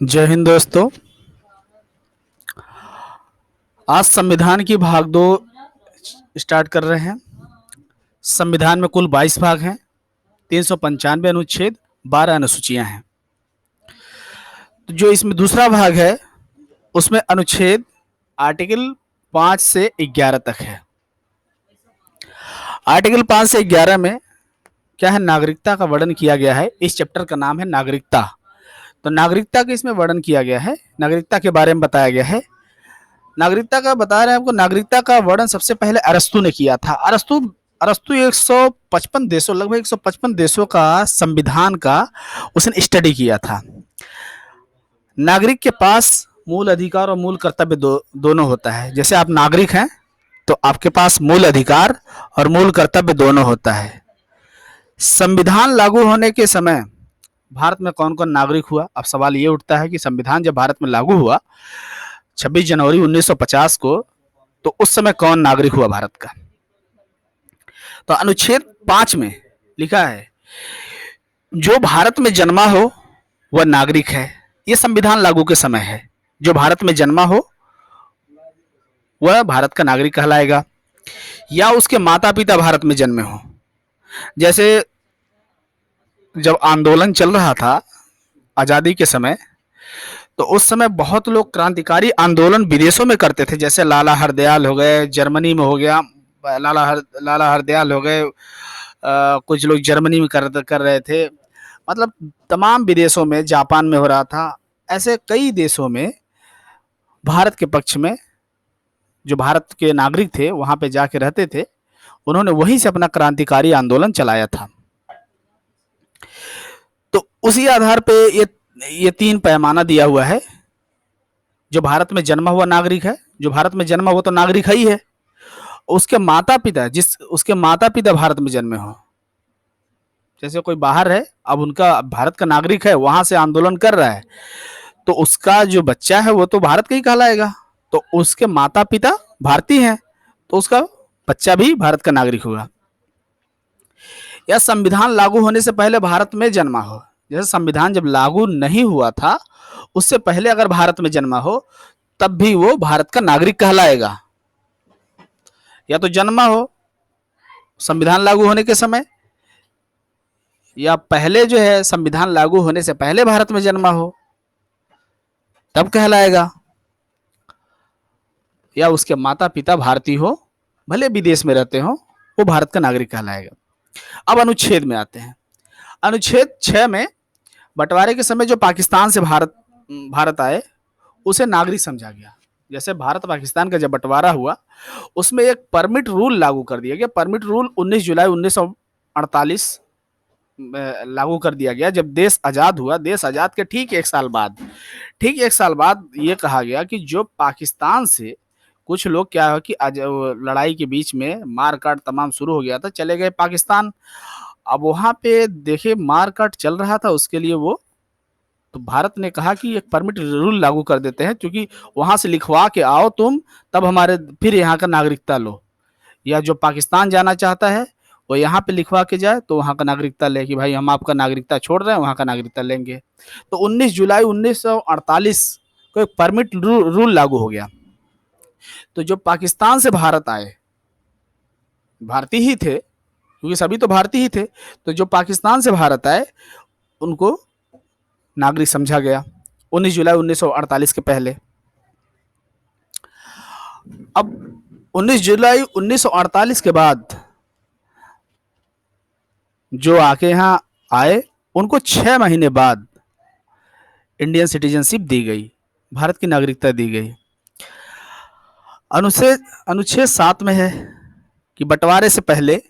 जय हिंद दोस्तों। आज संविधान की भाग दो स्टार्ट कर रहे हैं। संविधान में कुल 22 भाग हैं, 395 अनुच्छेद, 12 अनुसूचियां हैं। तो जो इसमें दूसरा भाग है उसमें अनुच्छेद आर्टिकल 5 से 11 तक है। आर्टिकल 5 से 11 में क्या है, नागरिकता का वर्णन किया गया है। इस चैप्टर का नाम है नागरिकता। तो नागरिकता का इसमें वर्णन किया गया है, नागरिकता के बारे में बताया गया है। नागरिकता का बता रहे हैं आपको। नागरिकता का वर्णन सबसे पहले अरस्तु ने किया था। अरस्तु अरस्तु 155 देशों, लगभग 155 देशों का संविधान का उसने स्टडी किया था। नागरिक के पास मूल अधिकार और मूल कर्तव्य दोनों होता है। जैसे आप नागरिक हैं तो आपके पास मूल अधिकार और मूल कर्तव्य दोनों होता है। संविधान लागू होने के समय भारत में कौन कौन नागरिक हुआ? अब सवाल ये उठता है कि संविधान जब भारत में लागू हुआ 26 जनवरी 1950 को, तो उस समय कौन नागरिक हुआ भारत का? तो अनुच्छेद 5 में लिखा है, जो भारत में जन्मा हो वह नागरिक है। यह संविधान लागू के समय है। जो भारत में जन्मा हो वह भारत का नागरिक कहलाएगा, या उसके माता पिता भारत में जन्मे हो। जैसे जब आंदोलन चल रहा था आज़ादी के समय, तो उस समय बहुत लोग क्रांतिकारी आंदोलन विदेशों में करते थे। जैसे लाला हरदयाल हो गए, जर्मनी में हो गया, लाला हरदयाल हो गए, कुछ लोग जर्मनी में कर रहे थे। मतलब तमाम विदेशों में, जापान में हो रहा था। ऐसे कई देशों में भारत के पक्ष में जो भारत के नागरिक थे वहां पे जाके रहते थे, उन्होंने वहीं से अपना क्रांतिकारी आंदोलन चलाया था। तो उसी आधार पे ये 3 पैमाना दिया हुआ है। जो भारत में जन्मा हुआ नागरिक है, जो भारत में जन्मा हुआ तो नागरिक ही है। उसके माता पिता, उसके माता पिता भारत में जन्मे हो। जैसे कोई बाहर है, अब उनका भारत का नागरिक है, वहां से आंदोलन कर रहा है, तो उसका जो बच्चा है वो तो भारत का ही कहलाएगा। तो उसके माता पिता भारतीय हैं, तो उसका बच्चा भी भारत का नागरिक होगा। या संविधान लागू होने से पहले भारत में जन्मा हो। जैसे संविधान जब लागू नहीं हुआ था उससे पहले अगर भारत में जन्मा हो तब भी वो भारत का नागरिक कहलाएगा। या तो जन्मा हो संविधान लागू होने के समय, या पहले जो है संविधान लागू होने से पहले भारत में जन्मा हो तब कहलाएगा, या उसके माता पिता भारतीय हो, भले विदेश में रहते हो, वो भारत का नागरिक कहलाएगा। अब अनुच्छेद में आते हैं। अनुच्छेद 6 में बंटवारे के समय जो पाकिस्तान से भारत आए उसे नागरिक समझा गया। जैसे भारत पाकिस्तान का जब बंटवारा हुआ उसमें एक परमिट रूल लागू कर दिया गया। परमिट रूल 19 जुलाई 1948 लागू कर दिया गया। जब देश आज़ाद हुआ, देश आज़ाद के ठीक एक साल बाद ये कहा गया कि जो पाकिस्तान से कुछ लोग, क्या है कि लड़ाई के बीच में मार काट तमाम शुरू हो गया था, चले गए पाकिस्तान। अब वहाँ पे देखे मार काट चल रहा था, उसके लिए वो तो भारत ने कहा कि एक परमिट रूल लागू कर देते हैं, क्योंकि वहाँ से लिखवा के आओ तुम, तब हमारे फिर यहाँ का नागरिकता लो। या जो पाकिस्तान जाना चाहता है वो यहाँ पे लिखवा के जाए तो वहाँ का नागरिकता ले, कि भाई हम आपका नागरिकता छोड़ रहे हैं, वहाँ का नागरिकता लेंगे। तो 19 जुलाई 1948 को एक परमिट रूल लागू हो गया। तो जो पाकिस्तान से भारत आए, भारतीय ही थे, क्योंकि सभी तो भारतीय ही थे, तो जो पाकिस्तान से भारत आए उनको नागरिक समझा गया 19 जुलाई 1948 के पहले। अब 19 जुलाई 1948 के बाद जो आके यहाँ आए उनको 6 महीने बाद इंडियन सिटीजनशिप दी गई, भारत की नागरिकता दी गई। अनुच्छेद 7 में है कि बंटवारे से पहले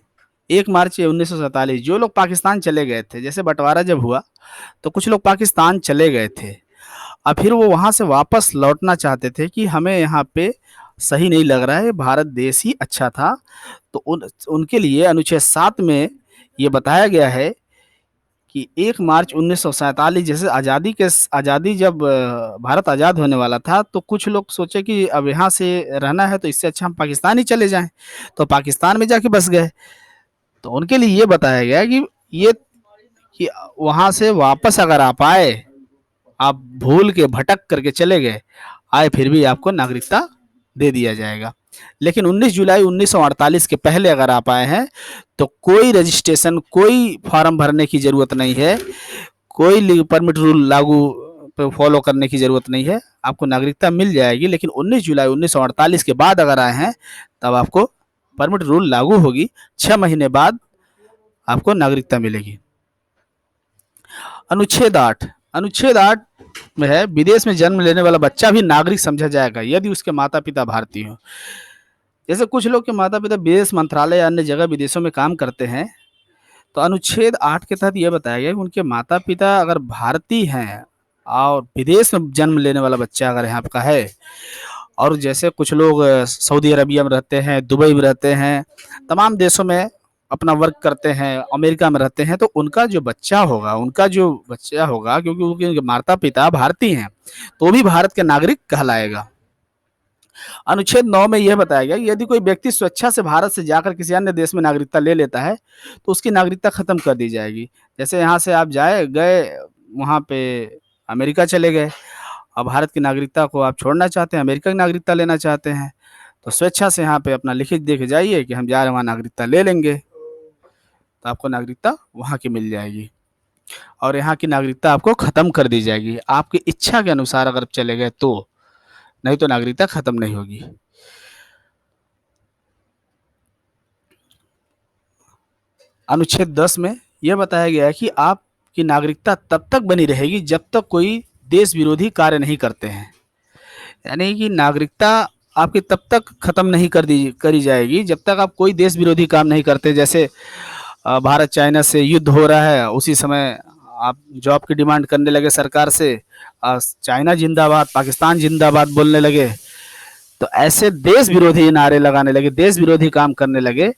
1 मार्च 1947 जो लोग पाकिस्तान चले गए थे, जैसे बंटवारा जब हुआ तो कुछ लोग पाकिस्तान चले गए थे, और फिर वो वहाँ से वापस लौटना चाहते थे कि हमें यहाँ पे सही नहीं लग रहा है, भारत देश ही अच्छा था। तो उनके लिए अनुच्छेद 7 में ये बताया गया है कि 1 मार्च 1947 जैसे आज़ादी जब भारत आज़ाद होने वाला था, तो कुछ लोग सोचे कि अब यहाँ से रहना है तो इससे अच्छा हम पाकिस्तान ही चले जाएं, तो पाकिस्तान में जाके बस गए। तो उनके लिए ये बताया गया कि ये कि वहां से वापस अगर आप आए, आप भूल के भटक करके चले गए, आए फिर भी आपको नागरिकता दे दिया जाएगा। लेकिन 19 जुलाई 1948 के पहले अगर आप आए हैं तो कोई रजिस्ट्रेशन, कोई फॉर्म भरने की जरूरत नहीं है, कोई परमिट रूल लागू फॉलो करने की जरूरत नहीं है, आपको नागरिकता मिल जाएगी। लेकिन 19 जुलाई 1948 के बाद अगर आए हैं तब आपको परमिट रूल लागू होगी, 6 महीने बाद आपको नागरिकता मिलेगी। अनुच्छेद 8 में है, विदेश में जन्म लेने वाला बच्चा भी नागरिक समझा जाएगा यदि उसके माता पिता भारतीय हो। जैसे कुछ लोग के माता पिता विदेश मंत्रालय या अन्य जगह विदेशों में काम करते हैं, तो अनुच्छेद 8 के तहत यह बताया गया कि उनके माता पिता अगर भारतीय हैं और विदेश में जन्म लेने वाला बच्चा अगर यहाँ का है, और जैसे कुछ लोग सऊदी अरबिया में रहते हैं, दुबई में रहते हैं, तमाम देशों में अपना वर्क करते हैं, अमेरिका में रहते हैं, तो उनका जो बच्चा होगा क्योंकि उनके माता पिता भारतीय हैं तो भी भारत के नागरिक कहलाएगा। अनुच्छेद 9 में यह बताया गया कि यदि कोई व्यक्ति स्वेच्छा से भारत से जाकर किसी अन्य देश में नागरिकता ले लेता है तो उसकी नागरिकता खत्म कर दी जाएगी। जैसे यहाँ से आप गए वहाँ पे अमेरिका चले गए, अब भारत की नागरिकता को आप छोड़ना चाहते हैं, अमेरिका की नागरिकता लेना चाहते हैं, तो स्वेच्छा से यहाँ पे अपना लिखित दे के जाइए कि हम जा रहे हैं वहाँ नागरिकता ले लेंगे, तो आपको नागरिकता वहाँ की मिल जाएगी और यहाँ की नागरिकता आपको खत्म कर दी जाएगी। आपकी इच्छा के अनुसार अगर चले गए तो, नहीं तो नागरिकता खत्म नहीं होगी। अनुच्छेद 10 में यह बताया गया है कि आपकी नागरिकता तब तक बनी रहेगी जब तक कोई देश विरोधी कार्य नहीं करते हैं। यानी कि नागरिकता आपकी तब तक खत्म नहीं करी जाएगी जब तक आप कोई देश विरोधी काम नहीं करते। जैसे भारत चाइना से युद्ध हो रहा है, उसी समय आप जॉब की डिमांड करने लगे सरकार से, चाइना जिंदाबाद, पाकिस्तान जिंदाबाद बोलने लगे, तो ऐसे देश विरोधी नारे लगाने लगे, देश विरोधी काम करने लगे,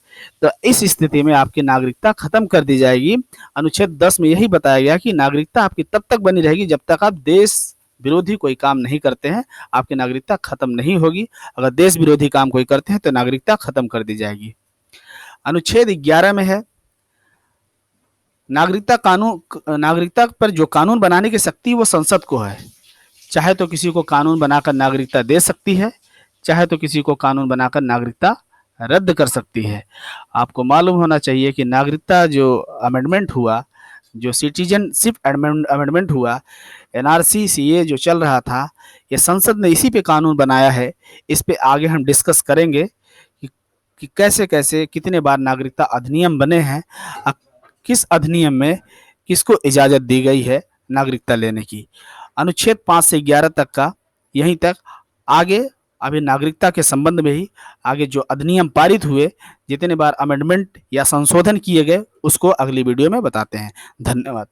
तो इस स्थिति में आपकी नागरिकता खत्म कर दी जाएगी। अनुच्छेद 10 में यही बताया गया कि नागरिकता आपकी तब तक बनी रहेगी जब तक आप देश विरोधी कोई काम नहीं करते हैं, आपकी नागरिकता खत्म नहीं होगी। अगर देश विरोधी काम कोई करते हैं तो नागरिकता खत्म कर दी जाएगी। अनुच्छेद 11 में है, नागरिकता पर जो कानून बनाने की शक्ति वो संसद को है। चाहे तो किसी को कानून बनाकर नागरिकता दे सकती है, चाहे तो किसी को कानून बनाकर नागरिकता रद्द कर सकती है। आपको मालूम होना चाहिए कि नागरिकता जो अमेंडमेंट हुआ, जो सिटीजनशिप अमेंडमेंट हुआ, एनआरसी सीए जो चल रहा था, ये संसद ने इसी पे कानून बनाया है। इस पे आगे हम डिस्कस करेंगे कि कैसे कैसे कितने बार नागरिकता अधिनियम बने हैं, किस अधिनियम में किसको इजाज़त दी गई है नागरिकता लेने की। अनुच्छेद 5 से 11 तक का यहीं तक। आगे अभी नागरिकता के संबंध में ही आगे जो अधिनियम पारित हुए, जितने बार अमेंडमेंट या संशोधन किए गए, उसको अगली वीडियो में बताते हैं। धन्यवाद।